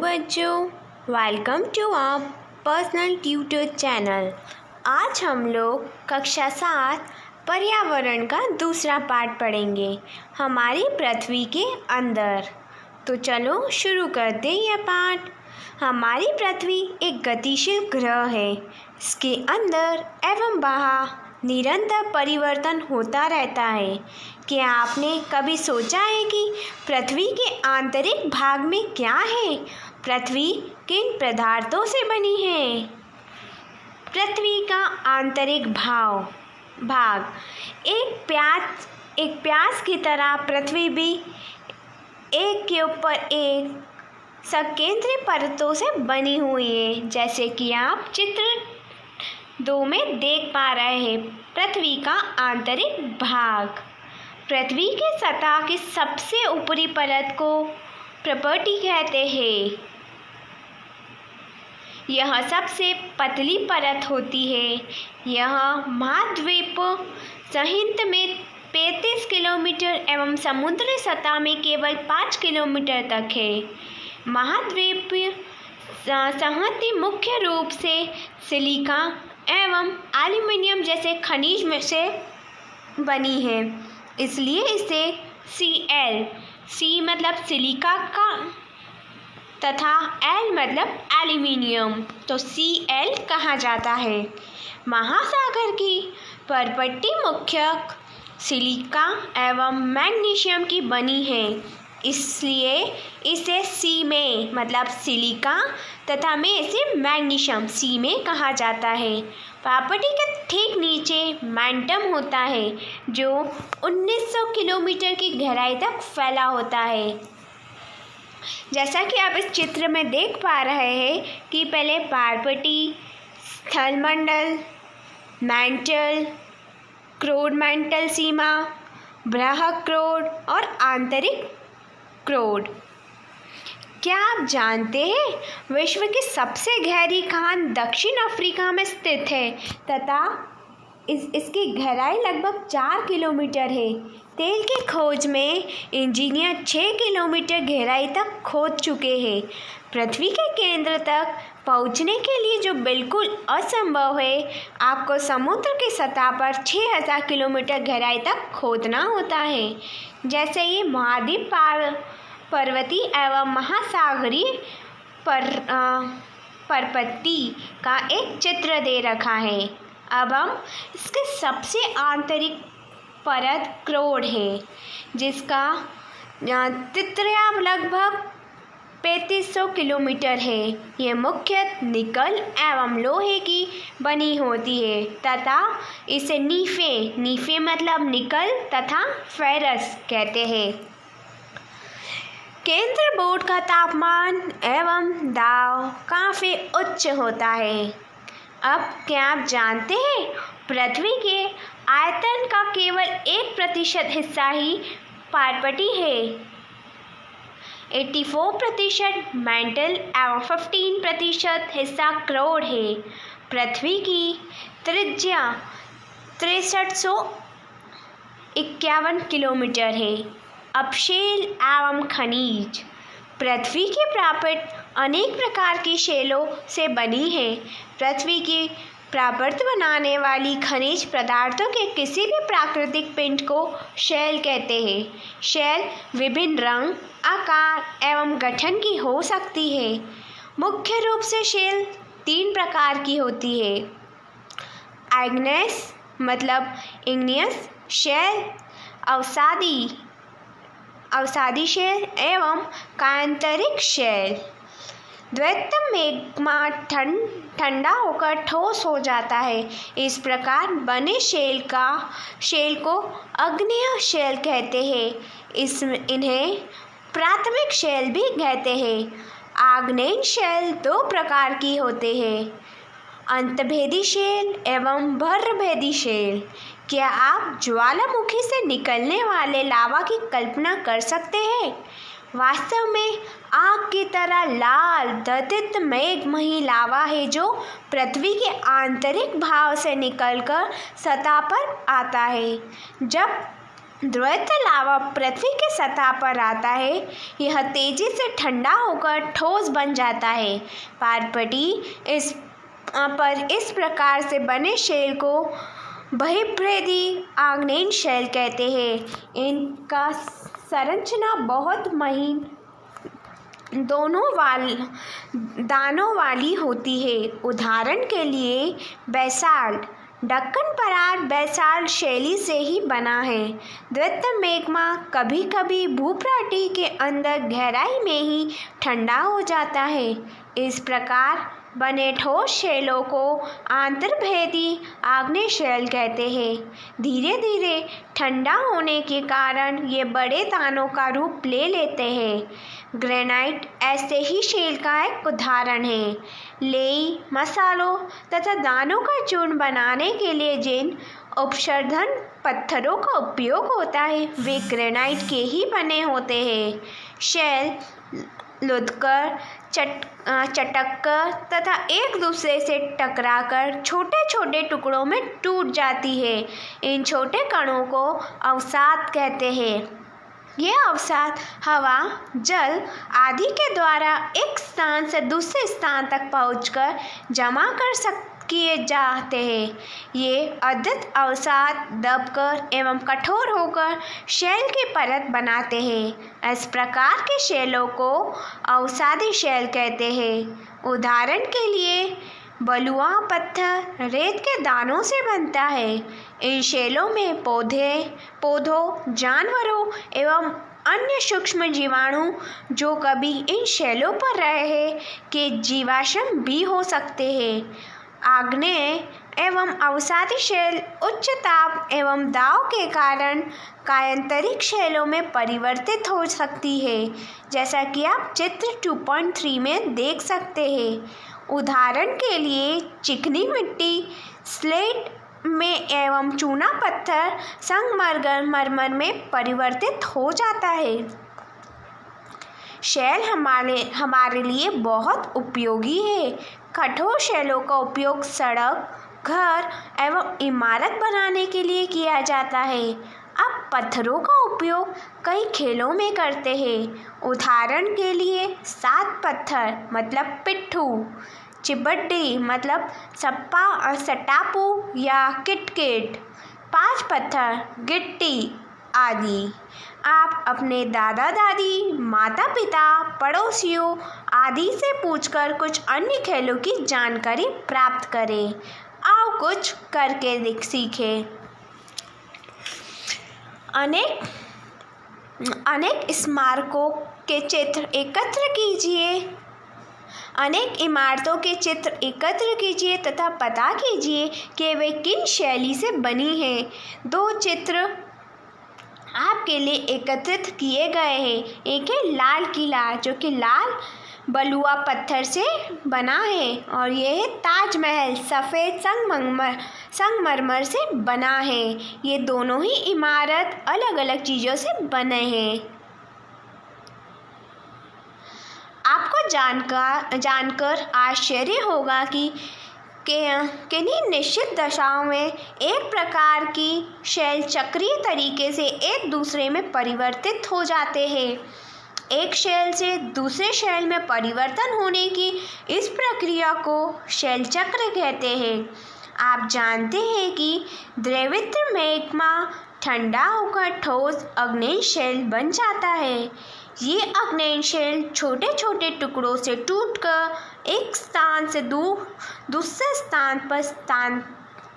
बच्चों, welcome to our personal tutor channel. आज हम लोग कक्षा 7 पर्यावरण का दूसरा पाठ पढ़ेंगे, हमारी पृथ्वी के अंदर। तो चलो शुरू करते हैं यह पाठ। हमारी पृथ्वी एक गतिशील ग्रह है। इसके अंदर एवं बाहर निरंतर परिवर्तन होता रहता है। क्या आपने कभी सोचा है कि पृथ्वी के आंतरिक भाग में क्या है? पृथ्वी किन पदार्थों से बनी है? पृथ्वी का आंतरिक भाग एक प्यास की तरह पृथ्वी भी एक के ऊपर एक संकेंद्रित परतों से बनी हुई है, जैसे कि आप चित्र 2 में देख पा रहे हैं। पृथ्वी का आंतरिक भाग पृथ्वी के सतह की सबसे ऊपरी परत को प्रॉपर्टी कहते हैं। यह सबसे पतली परत होती है। यह महाद्वीप सहित में 35 किलोमीटर एवं समुद्री सतह में केवल 5 किलोमीटर तक है। महाद्वीप संहति मुख्य रूप से सिलिका एवं एल्यूमीनियम जैसे खनिज में से बनी है, इसलिए इसे सी मतलब सिलिका का तथा एल मतलब एल्यूमीनियम, तो Cl कहा जाता है। महासागर की परपट्टी मुख्य सिलिका एवं मैग्नीशियम की बनी है, इसलिए इसे सी में मतलब सिलिका तथा में इसे मैग्नीशियम सी में कहा जाता है। प्रॉपर्टी के ठीक नीचे मैंटम होता है, जो 1900 किलोमीटर की गहराई तक फैला होता है। जैसा कि आप इस चित्र में देख पा रहे हैं कि पहले प्रॉपर्टी, स्थलमंडल, मैंटल, क्रोड मैंटल सीमा, बृहद क्रोड और आंतरिक क्रोड। क्या आप जानते हैं विश्व की सबसे गहरी खान दक्षिण अफ्रीका में स्थित है तथा इसकी गहराई लगभग 4 किलोमीटर है। तेल की खोज में इंजीनियर 6 किलोमीटर गहराई तक खोद चुके हैं। पृथ्वी के केंद्र तक पहुंचने के लिए जो बिल्कुल असंभव है, आपको समुद्र की सतह पर 6000 किलोमीटर गहराई तक खोदना होता है। जैसे ये महाद्वीप पर्वतीय एवं महासागरीय परपट्टी का एक चित्र दे रखा है। अब हम इसके सबसे आंतरिक परत क्रोड है, जिसका त्रिज्या लगभग 3500 किलोमीटर है। यह मुख्यतः निकल एवं लोहे की बनी होती है तथा इसे नीफे मतलब निकल तथा फेरस कहते हैं। केंद्र बोर्ड का तापमान एवं दाब काफ़ी उच्च होता है। अब क्या आप जानते हैं पृथ्वी के आयतन का केवल 1% हिस्सा ही पर्पट्टी है। 84% मैंटल एवं 15% हिस्सा क्रोड है। पृथ्वी की त्रिज्या 6351 किलोमीटर है। अपशेल एवं खनिज पृथ्वी की प्राकृत अनेक प्रकार की शेलों से बनी है। पृथ्वी की प्राकृत बनाने वाली खनिज पदार्थों के किसी भी प्राकृतिक पिंड को शेल कहते हैं। शेल विभिन्न रंग, आकार एवं गठन की हो सकती है। मुख्य रूप से शेल 3 प्रकार की होती है। इग्नेयस मतलब इग्नियस शेल, अवसादी शेल एवं कायांतरिक शेल। द्वैत मैग्मा ठंडा होकर ठोस हो जाता है। इस प्रकार बने शेल को आग्नेय शेल कहते हैं। इन्हें प्राथमिक शेल भी कहते हैं। आग्नेय शेल 2 प्रकार की होते हैं, अंतर्भेदी शेल एवं बहिर्भेदी शेल। क्या आप ज्वालामुखी से निकलने वाले लावा की कल्पना कर सकते हैं? वास्तव में आग की तरह लाल दत्त मेघमयी लावा है, जो पृथ्वी के आंतरिक भाग से निकलकर सतह पर आता है। जब द्रवित लावा पृथ्वी की सतह पर आता है। यह तेजी से ठंडा होकर ठोस बन जाता है। पारपटी इस प्रकार से बने शेल को बहिर्भेदी आग्नेय शेल कहते हैं। इनका संरचना बहुत महीन दानों वाली होती है। उदाहरण के लिए बेसाल्ट, दक्कन पठार बेसाल्ट शैली से ही बना है। द्रवित मैग्मा कभी कभी भूपृष्ठ के अंदर गहराई में ही ठंडा हो जाता है। इस प्रकार बने ठोस शैलों को अंतर्भेदी आग्नेय शैल कहते हैं। धीरे धीरे ठंडा होने के कारण ये बड़े दानों का रूप ले लेते हैं। ग्रेनाइट ऐसे ही शैल का एक उदाहरण है। लेई मसालों तथा दानों का चूर्ण बनाने के लिए जिन उपशोधन पत्थरों का उपयोग होता है वे ग्रेनाइट के ही बने होते हैं। शैल लुढ़कर, चटककर तथा एक दूसरे से टकराकर छोटे छोटे टुकड़ों में टूट जाती है। इन छोटे कणों को अवसाद कहते हैं। ये अवसाद हवा, जल आदि के द्वारा एक स्थान से दूसरे स्थान तक पहुंचकर जमा किए जाते हैं। ये अद्यत अवसाद दबकर एवं कठोर होकर शैल की परत बनाते हैं। इस प्रकार के शैलों को अवसादी शैल कहते हैं। उदाहरण के लिए बलुआ पत्थर रेत के दानों से बनता है। इन शैलों में पौधों, जानवरों एवं अन्य सूक्ष्म जीवाणु जो कभी इन शैलों पर रहे के जीवाश्म भी हो सकते हैं। आग्नेय एवं अवसादी शैल उच्च ताप एवं दाब के कारण कायांतरिक शैलों में परिवर्तित हो सकती है, जैसा कि आप चित्र 2.3 में देख सकते हैं। उदाहरण के लिए चिकनी मिट्टी, स्लेट में एवं चूना पत्थर संगमरमर में परिवर्तित हो जाता है। शैल हमारे लिए बहुत उपयोगी है। कठोर शैलों का उपयोग सड़क, घर एवं इमारत बनाने के लिए किया जाता है। अब पत्थरों का उपयोग कई खेलों में करते हैं। उदाहरण के लिए 7 पत्थर मतलब पिट्ठू, चिबड्डी मतलब सप्पा और सटापू या किटकिट, 5 पत्थर गिट्टी आदि। आप अपने दादा दादी, माता पिता, पड़ोसियों आदि से पूछकर कुछ अन्य खेलों की जानकारी प्राप्त करें। आओ कुछ करके सीखें। अनेक स्मारकों के चित्र एकत्र कीजिए। अनेक इमारतों के चित्र एकत्र कीजिए तथा पता कीजिए कि वे किन शैली से बनी हैं। 2 चित्र आपके लिए एकत्रित किए गए हैं। एक है लाल किला जो कि लाल बलुआ पत्थर से बना है, और यह है ताजमहल सफ़ेद संगमरमर से बना है। ये दोनों ही इमारत अलग अलग चीज़ों से बने हैं। आपको जानकर आश्चर्य होगा कि किन्हीं निश्चित दशाओं में एक प्रकार की शैल चक्रीय तरीके से एक दूसरे में परिवर्तित हो जाते हैं। एक शैल से दूसरे शैल में परिवर्तन होने की इस प्रक्रिया को शैल चक्र कहते हैं। आप जानते हैं कि द्रवित मैग्मा ठंडा होकर ठोस आग्नेय शैल बन जाता है। ये आग्नेय शैल छोटे छोटे टुकड़ों से टूटकर एक स्थान से दूसरे स्थान पर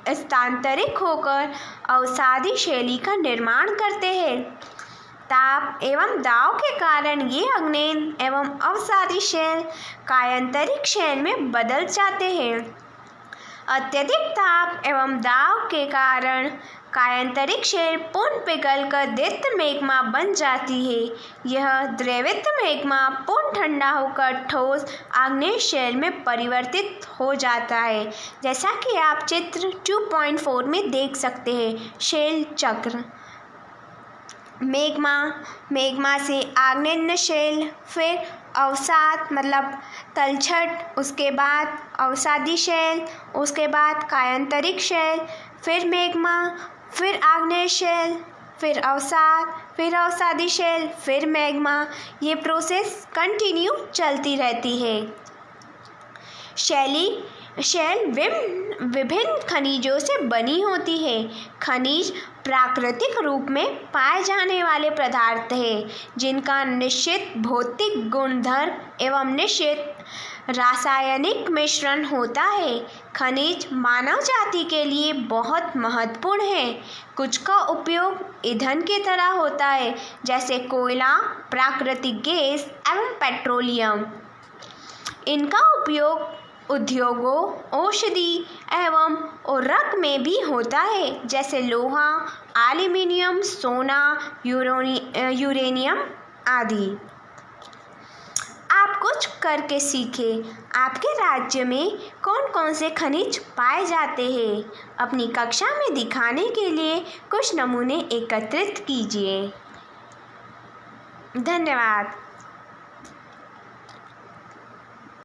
स्थानांतरित होकर अवसादी शैली का निर्माण करते हैं। ताप एवं दाब के कारण ये आग्नेय एवं अवसादी शैल कायांतरिक शैल में बदल जाते हैं। अत्यधिक ताप एवं दाब के कारण कायांतरिक शैल पूर्ण पिघलकर द्रवित मैग्मा बन जाती है। यह द्रवित मैग्मा पूर्ण ठंडा होकर ठोस आग्नेय शैल में परिवर्तित हो जाता है, जैसा कि आप चित्र 2.4 में देख सकते हैं। शैल चक्र मैग्मा से आग्नेय शैल, फिर अवसाद मतलब तलछट, उसके बाद अवसादी शैल, उसके बाद कायांतरिक शैल, फिर मैग्मा, फिर आग्नेय शैल, फिर अवसाद, फिर अवसादी शेल, फिर मैग्मा। ये प्रोसेस कंटिन्यू चलती रहती है। शेल विभिन्न खनिजों से बनी होती है। खनिज प्राकृतिक रूप में पाए जाने वाले पदार्थ हैं जिनका निश्चित भौतिक गुणधर्म एवं निश्चित रासायनिक मिश्रण होता है। खनिज मानव जाति के लिए बहुत महत्वपूर्ण है। कुछ का उपयोग ईंधन की तरह होता है, जैसे कोयला, प्राकृतिक गैस एवं पेट्रोलियम। इनका उपयोग उद्योगों, औषधि एवं उर्वरक में भी होता है, जैसे लोहा, एल्यूमीनियम, सोना, यूरेनियम आदि। आप कुछ करके सीखें। आपके राज्य में कौन कौन से खनिज पाए जाते हैं? अपनी कक्षा में दिखाने के लिए कुछ नमूने एकत्रित कीजिए। धन्यवाद।